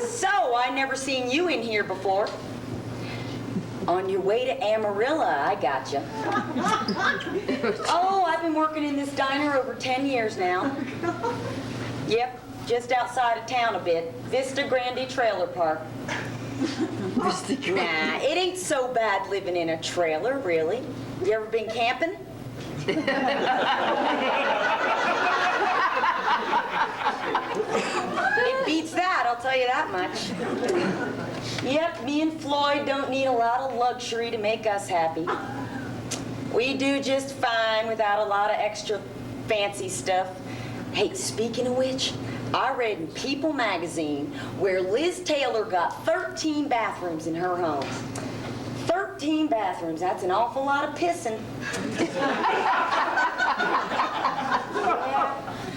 So, I never seen you in here before. On your way to Amarillo, I gotcha. Oh, I've been working in this diner over 10 years now. Yep, just outside of town a bit. Vista Grande Trailer Park. Nah, it ain't so bad living in a trailer, really. You ever been camping? It beats that, I'll tell you that much. Yep, me and Floyd don't need a lot of luxury to make us happy. We do just fine without a lot of extra fancy stuff. Hey, speaking of which, I read in People magazine where Liz Taylor got 13 bathrooms in her home. 13 bathrooms, that's an awful lot of pissing. Yeah.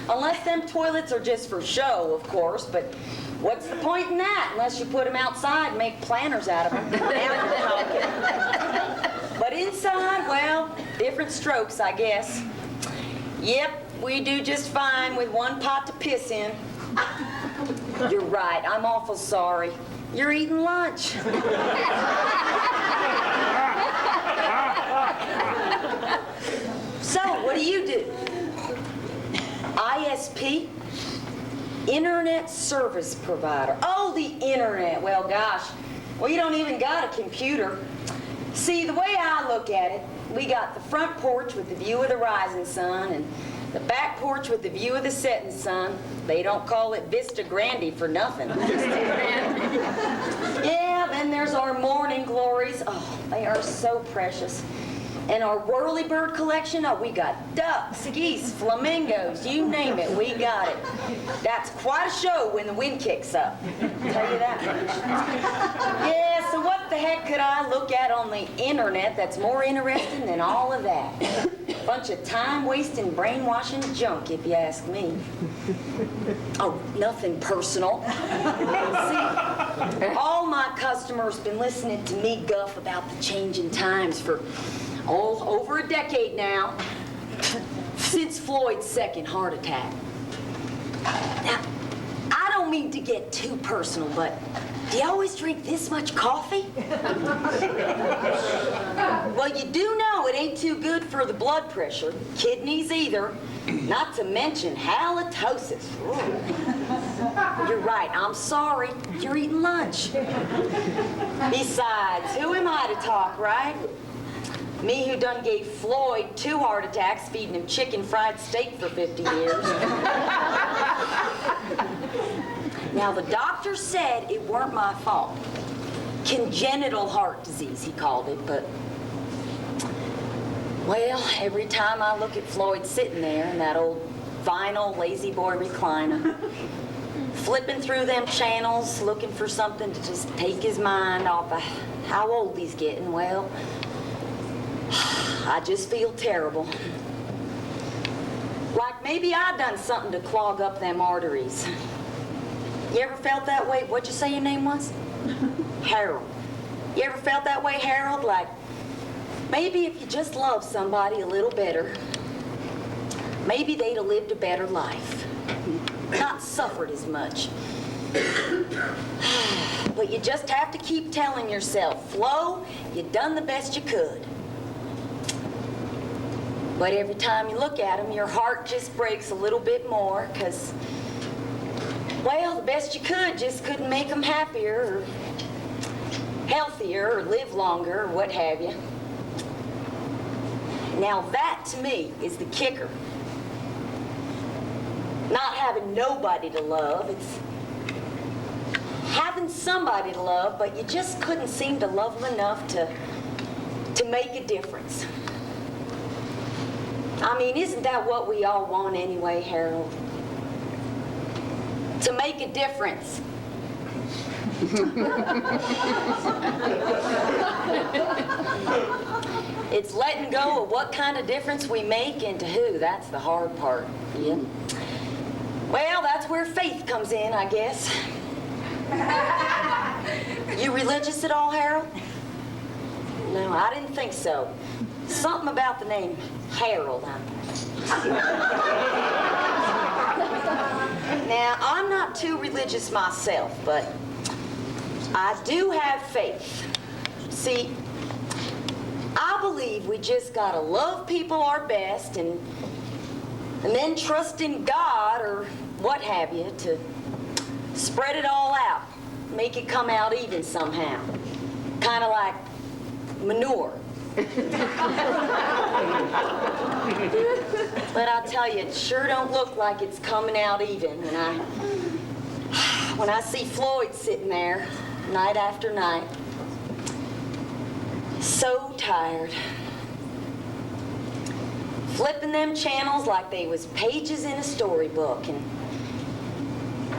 Unless them toilets are just for show, of course, but what's the point in that unless you put them outside and make planters out of them? But inside, well, different strokes, I guess. Yep, we do just fine with one pot to piss in. You're right, I'm awful sorry. You're eating lunch. So, what do you do? ISP? Internet Service Provider. Oh, the internet. Well, gosh. Well, you don't even got a computer. See, the way I look at it, we got the front porch with the view of the rising sun and the back porch with the view of the setting sun. They don't call it Vista Grande for nothing. Yeah, then there's our morning glories. Oh, they are so precious. And our whirly-bird collection, oh, we got ducks, geese, flamingos, you name it, we got it. That's quite a show when the wind kicks up, I'll tell you that much. Yeah, so what the heck could I look at on the internet that's more interesting than all of that? Bunch of time-wasting, brainwashing junk, if you ask me. Oh, nothing personal. See, all my customers been listening to me guff about the changing times for over a decade now, since Floyd's second heart attack. Now, I don't mean to get too personal, but do you always drink this much coffee? Well, you do know it ain't too good for the blood pressure, kidneys either, not to mention halitosis. Ooh. You're right, I'm sorry, you're eating lunch. Besides, who am I to talk, right? Me who done gave Floyd 2 heart attacks feeding him chicken fried steak for 50 years. Now, the doctor said it weren't my fault. Congenital heart disease, he called it, but... Well, every time I look at Floyd sitting there in that old vinyl lazy boy recliner, flipping through them channels, looking for something to just take his mind off of how old he's getting, well... I just feel terrible. Like maybe I done something to clog up them arteries. You ever felt that way? What'd you say your name was? Harold. You ever felt that way, Harold? Like maybe if you just loved somebody a little better, maybe they'd have lived a better life. Not suffered as much. But you just have to keep telling yourself, Flo, you done the best you could. But every time you look at them, your heart just breaks a little bit more because, well, the best you could just couldn't make them happier or healthier or live longer or what have you. Now that, to me, is the kicker. Not having nobody to love, it's having somebody to love, but you just couldn't seem to love them enough to make a difference. I mean, isn't that what we all want anyway, Harold? To make a difference. It's letting go of what kind of difference we make and to who. That's the hard part. Yeah. Well, that's where faith comes in, I guess. You religious at all, Harold? No, I didn't think so. Something about the name Harold. Now, I'm not too religious myself, but I do have faith. See, I believe we just gotta love people our best and then trust in God or what have you to spread it all out, make it come out even somehow. Kind of like manure. But I'll tell you, it sure don't look like it's coming out even when I see Floyd sitting there night after night. So tired. Flipping them channels like they was pages in a storybook, and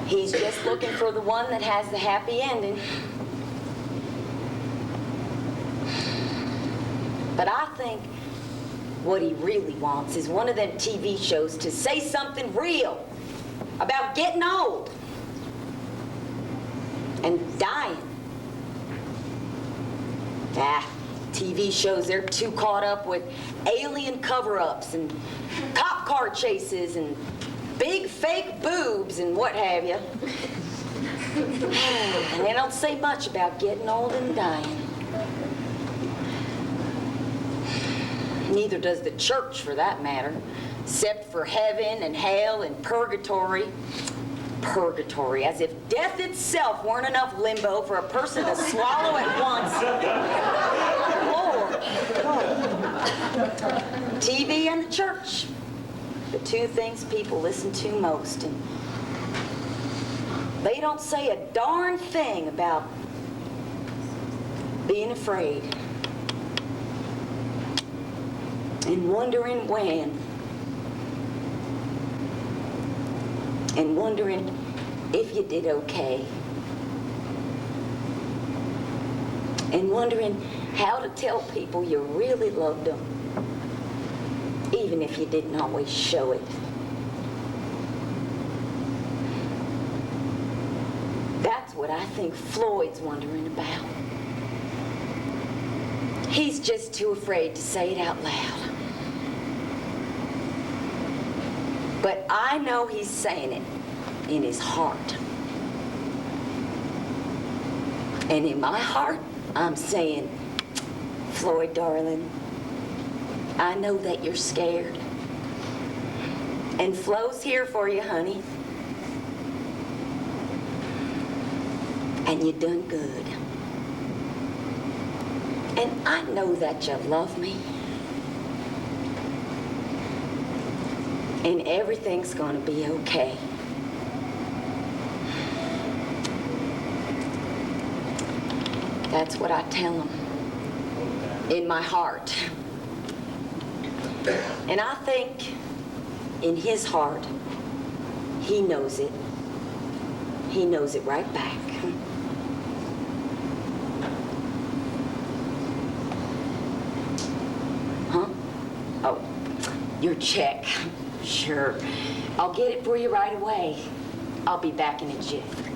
he's just looking for the one that has the happy ending. But I think what he really wants is one of them TV shows to say something real about getting old and dying. TV shows, they're too caught up with alien cover-ups and cop car chases and big fake boobs and what have you. And they don't say much about getting old and dying. Neither does the church, for that matter, except for heaven and hell and purgatory. Purgatory, as if death itself weren't enough limbo for a person to swallow at once. Lord. TV and the church, the two things people listen to most, and they don't say a darn thing about being afraid and wondering when, and wondering if you did okay, and wondering how to tell people you really loved them, even if you didn't always show it. That's what I think Floyd's wondering about. He's just too afraid to say it out loud. But I know he's saying it in his heart. And in my heart, I'm saying, Floyd, darling, I know that you're scared. And Flo's here for you, honey. And you done good. And I know that you love me. And everything's gonna be okay. That's what I tell him in my heart. And I think in his heart, he knows it. He knows it right back. Huh? Oh, your check. Sure. I'll get it for you right away. I'll be back in a jiff.